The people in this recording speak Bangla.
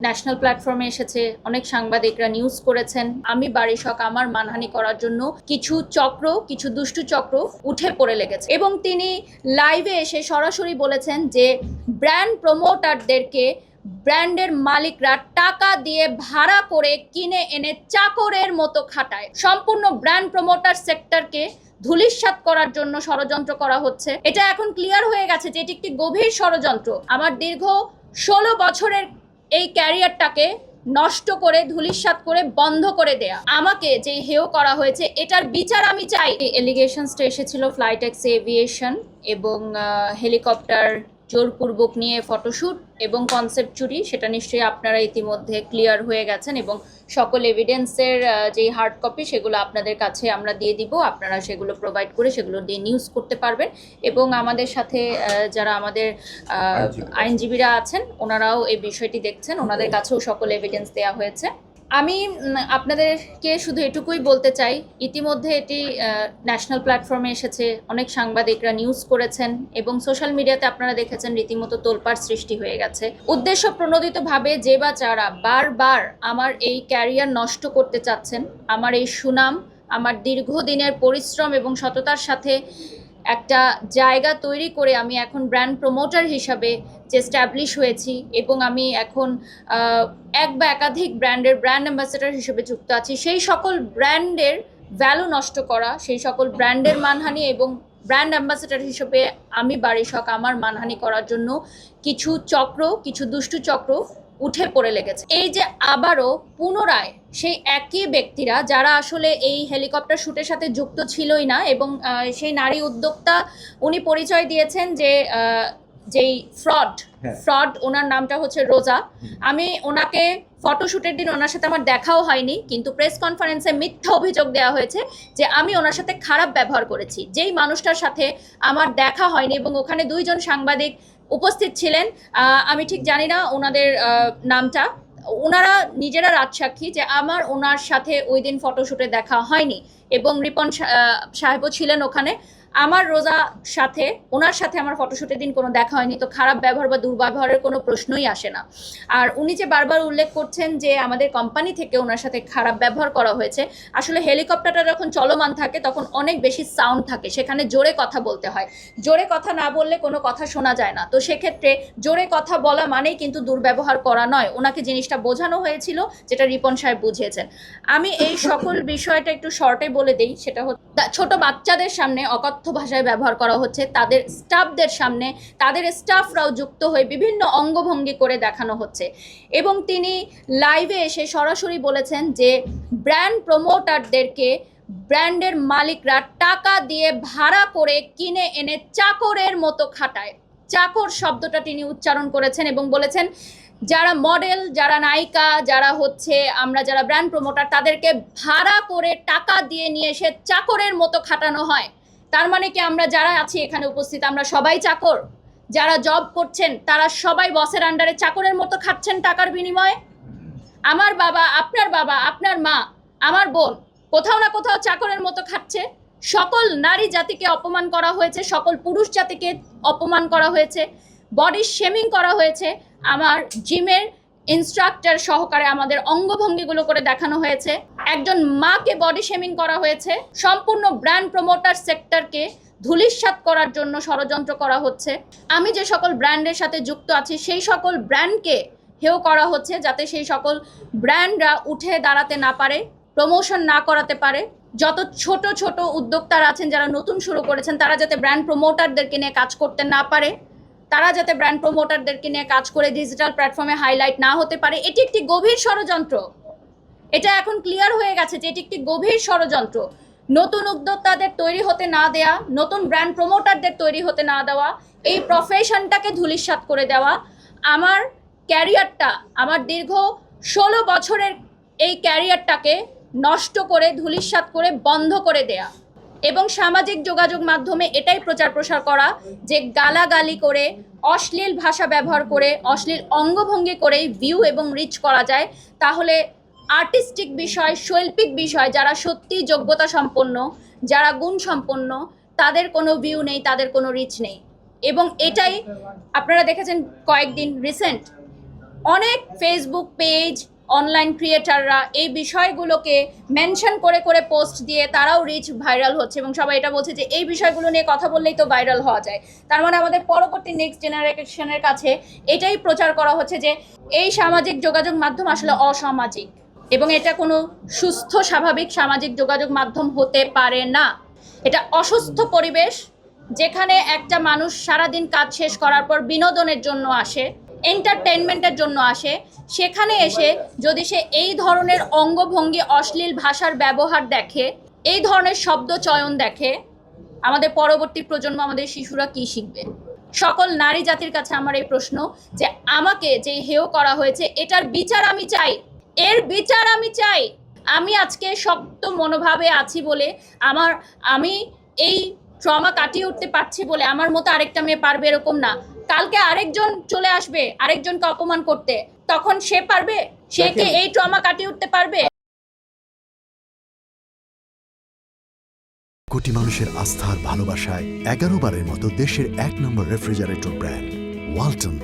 ন্যাশনাল প্ল্যাটফর্মে এসেছে, অনেক সাংবাদিকরা নিউজ করেছেন। আমি বারিশক আমার মানহানি করার জন্য কিছু দুষ্টু চক্র উঠে পড়ে লেগেছে এবং তিনি লাইভে এসে সরাসরি বলেছেন যে ব্র্যান্ড প্রমোটারদেরকে ব্র্যান্ডের মালিকরা টাকা দিয়ে ভাড়া করে কিনে এনে চাকরের মতো খাটায়। সম্পূর্ণ ব্র্যান্ড প্রমোটার সেক্টরকে ধূলিসাৎ করার জন্য ষড়যন্ত্র করা হচ্ছে। এটা এখন ক্লিয়ার হয়ে গেছে যে এটি একটি গভীর ষড়যন্ত্র। আমার দীর্ঘ 16 বছরের এই ক্যারিয়ারটাকে নষ্ট করে ধূলিসাৎ করে বন্ধ করে দেয়া, আমাকে যে হেয় করা হয়েছে এটার বিচার আমি চাই। এলিগেশনসটা এসেছিল ফ্লাইটেক্স এভিয়েশন এবং হেলিকপ্টার জোরপূর্বক নিয়ে ফটোশ্যুট এবং কনসেপ্ট চুরি, সেটা নিশ্চয়ই আপনারা ইতিমধ্যে ক্লিয়ার হয়ে গেছেন এবং সকল এভিডেন্সের যেই হার্ড কপি সেগুলো আপনাদের কাছে আমরা দিয়ে দিব। আপনারা সেগুলো প্রোভাইড করে সেগুলো দিয়ে নিউজ করতে পারবেন এবং আমাদের সাথে যারা আমাদের আইনজীবীরা আছেন ওনারাও এই বিষয়টি দেখছেন, ওনাদের কাছেও সকল এভিডেন্স দেওয়া হয়েছে। আমি আপনাদেরকে শুধু এটুকুই বলতে চাই, ইতিমধ্যে এটি ন্যাশনাল প্ল্যাটফর্মে এসেছে, অনেক সাংবাদিকরা নিউজ করেছেন এবং সোশ্যাল মিডিয়াতে আপনারা দেখেছেন রীতিমতো তোলপাড় সৃষ্টি হয়ে গেছে। উদ্দেশ্য প্রণোদিতভাবে যে বা যারা বারবার আমার এই ক্যারিয়ার নষ্ট করতে চাচ্ছেন, আমার এই সুনাম, আমার দীর্ঘদিনের পরিশ্রম এবং সততার সাথে একটা জায়গা তৈরি করে আমি এখন ব্র্যান্ড প্রমোটার হিসাবে যে এস্টাবলিশ হয়েছি এবং আমি এখন এক বা একাধিক ব্র্যান্ডের ব্র্যান্ড অ্যাম্বাসেডর হিসেবে যুক্ত আছি, সেই সকল ব্র্যান্ডের ভ্যালু নষ্ট করা, সেই সকল ব্র্যান্ডের মানহানি এবং ব্র্যান্ড অ্যাম্বাসেডর হিসেবে আমি বারিশক আমার মানহানি করার জন্য কিছু দুষ্টু চক্র উঠে পড়ে লেগেছে। এই যে আবারও পুনরায় সেই একই ব্যক্তিরা যারা আসলে এই হেলিকপ্টার শ্যুটের সাথে যুক্ত ছিলই না এবং সেই নারী উদ্যোক্তা উনি পরিচয় দিয়েছেন যে যেই ফ্রড ওনার নামটা হচ্ছে রোজা। আমি ওনাকে ফটোশ্যুটের দিন ওনার সাথে আমার দেখাও হয়নি, কিন্তু প্রেস কনফারেন্সে মিথ্যা অভিযোগ দেওয়া হয়েছে যে আমি ওনার সাথে খারাপ ব্যবহার করেছি। যেই মানুষটার সাথে আমার দেখা হয়নি এবং ওখানে 2 জন সাংবাদিক উপস্থিত ছিলেন, আমি ঠিক জানি না ওনাদের নামটা, ওনারা নিজেরা রাজসাক্ষী যে আমার ওনার সাথে ওই দিন ফটোশ্যুটে দেখা হয়নি এবং রিপন সাহেবও ছিলেন ওখানে। আমার ওনার সাথে আমার ফটোশ্যুটের দিন কোনো দেখা হয়নি, তো খারাপ ব্যবহার বা দুর্ব্যবহারের কোনো প্রশ্নই আসে না। আর উনি যে বারবার উল্লেখ করছেন যে আমাদের কোম্পানি থেকে ওনার সাথে খারাপ ব্যবহার করা হয়েছে, আসলে হেলিকপ্টারটা যখন চলমান থাকে তখন অনেক বেশি সাউন্ড থাকে, সেখানে জোরে কথা বলতে হয়, জোরে কথা না বললে কোনো কথা শোনা যায় না। তো সেক্ষেত্রে জোরে কথা বলা মানেই কিন্তু দুর্ব্যবহার করা নয়, ওনাকে জিনিসটা বোঝানো হয়েছিল, যেটা রিপন সাহেব বুঝিয়েছেন। আমি এই সকল বিষয়টা একটু শর্টে বলে দিই, সেটা হচ্ছে ছোট বাচ্চাদের সামনে অকথ্য ভাষায় ব্যবহার করা হচ্ছে, তাদের স্টাফদের সামনে তাদের স্টাফরাও যুক্ত হয়ে বিভিন্ন অঙ্গভঙ্গি করে দেখানো হচ্ছে এবং তিনি লাইভে এসে সরাসরি বলেছেন যে ব্র্যান্ড প্রমোটারদেরকে ব্র্যান্ডের মালিকরা টাকা দিয়ে ভাড়া করে কিনে এনে চাকরের মতো খাটায়। চাকর শব্দটা তিনি উচ্চারণ করেছেন এবং বলেছেন যারা মডেল, যারা নায়িকা, যারা ব্র্যান্ড প্রমোটার, তাদেরকে ভাড়া করে টাকা দিয়ে নিয়ে এসে চাকরের মতো খাটানো হয়। তার মানে কি আমরা যারা আছি এখানে উপস্থিত আমরা সবাই চাকর? যারা জব করছেন তারা সবাই বসের আন্ডারে চাকরের মতো খাচ্ছেন টাকার বিনিময়ে? আমার বাবা, আপনার মা, আমার বোন কোথাও না কোথাও চাকরের মতো খাচ্ছে। সকল নারী জাতিকে অপমান করা হয়েছে, সকল পুরুষ জাতিকে অপমান করা হয়েছে, বডি শেমিং করা হয়েছে, আমার জিমের ইনস্ট্রাক্টর সহকারে আমাদের অঙ্গভঙ্গিগুলো করে দেখানো হয়েছে, একজন মাকে বডি শেমিং করা হয়েছে। সম্পূর্ণ ব্র্যান্ড প্রমোটার সেক্টরকে ধূলিসাৎ করার জন্য ষড়যন্ত্র করা হচ্ছে। আমি যে সকল ব্র্যান্ডের সাথে যুক্ত আছি সেই সকল ব্র্যান্ডকে হেয় করা হচ্ছে, যাতে সেই সকল ব্র্যান্ডরা উঠে দাঁড়াতে না পারে, প্রমোশন না করাতে পারে। যত ছোট ছোট উদ্যোক্তারা আছেন যারা নতুন শুরু করেছেন তারা যাতে ব্র্যান্ড প্রমোটারদেরকে নিয়ে কাজ করতে না পারে, তারা যাতে ব্র্যান্ড প্রমোটারদেরকে নিয়ে কাজ করে ডিজিটাল প্ল্যাটফর্মে হাইলাইট না হতে পারে। এটি একটি গভীর ষড়যন্ত্র। এটা এখন ক্লিয়ার হয়ে গেছে যে এটি একটি গভীর ষড়যন্ত্র। নতুন উদ্যোক্তাদের তৈরি হতে না দেয়া, নতুন ব্র্যান্ড প্রমোটারদের তৈরি হতে না দেওয়া, এই প্রফেশনটাকে ধূলিসাৎ করে দেওয়া, আমার ক্যারিয়ারটা, আমার দীর্ঘ 16 বছরের এই ক্যারিয়ারটাকে নষ্ট করে ধূলিসাৎ করে বন্ধ করে দেয়া এবং সামাজিক যোগাযোগ মাধ্যমে এটাই প্রচার প্রসার করা যে গালাগালি করে, অশ্লীল ভাষা ব্যবহার করে, অশ্লীল অঙ্গভঙ্গি করেই ভিউ এবং রিচ করা যায়। তাহলে আর্টিস্টিক বিষয়, শৈল্পিক বিষয়, যারা সত্যি যোগ্যতা সম্পন্ন, যারা গুণ সম্পন্ন, তাদের কোনো ভিউ নেই, তাদের কোনো রিচ নেই। এবং এটাই আপনারা দেখেছেন কয়েকদিন রিসেন্ট অনেক ফেসবুক পেজ, অনলাইন ক্রিয়েটাররা এই বিষয়গুলোকে মেনশন করে করে পোস্ট দিয়ে তারাও রিচ ভাইরাল হচ্ছে এবং সবাই এটা বলছে যে এই বিষয়গুলো নিয়ে কথা বললেই তো ভাইরাল হওয়া যায়। তার মানে আমাদের পরবর্তী নেক্সট জেনারেশনের কাছে এটাই প্রচার করা হচ্ছে যে এই সামাজিক যোগাযোগ মাধ্যম আসলে অসামাজিক এবং এটা কোনো সুস্থ স্বাভাবিক সামাজিক যোগাযোগ মাধ্যম হতে পারে না। এটা অসুস্থ পরিবেশ, যেখানে একটা মানুষ সারাদিন কাজ শেষ করার পর বিনোদনের জন্য আসে, এন্টারটেনমেন্টের জন্য আসে, সেখানে এসে যদি সে এই ধরনের অঙ্গভঙ্গি, অশ্লীল ভাষার ব্যবহার দেখে, এই ধরনের শব্দ চয়ন দেখে, আমাদের পরবর্তী প্রজন্ম, আমাদের শিশুরা কি শিখবে? সকল নারী জাতির কাছে আমার এই প্রশ্ন যে আমাকে যে হেয় করা হয়েছে এটার বিচার আমি চাই, এর বিচার আমি চাই। আমি আজকে শক্ত মনোভাবে আছি বলে, আমি এই ট্রমা কাটিয়ে উঠতে পারছি বলে আমার মতো আরেকটা মেয়ে পারবে এরকম না। কালকে আরেকজন চলে আসবে আরেকজনকে অপমান করতে, তখন সে পারবে? সে কি এই ট্রমা কাটিয়ে উঠতে পারবে? কোটি মানুষের আস্থার ভালোবাসায় 11 বারের মতো দেশের 1 নম্বর রেফ্রিজারেটর ব্র্যান্ড ওয়ালটন।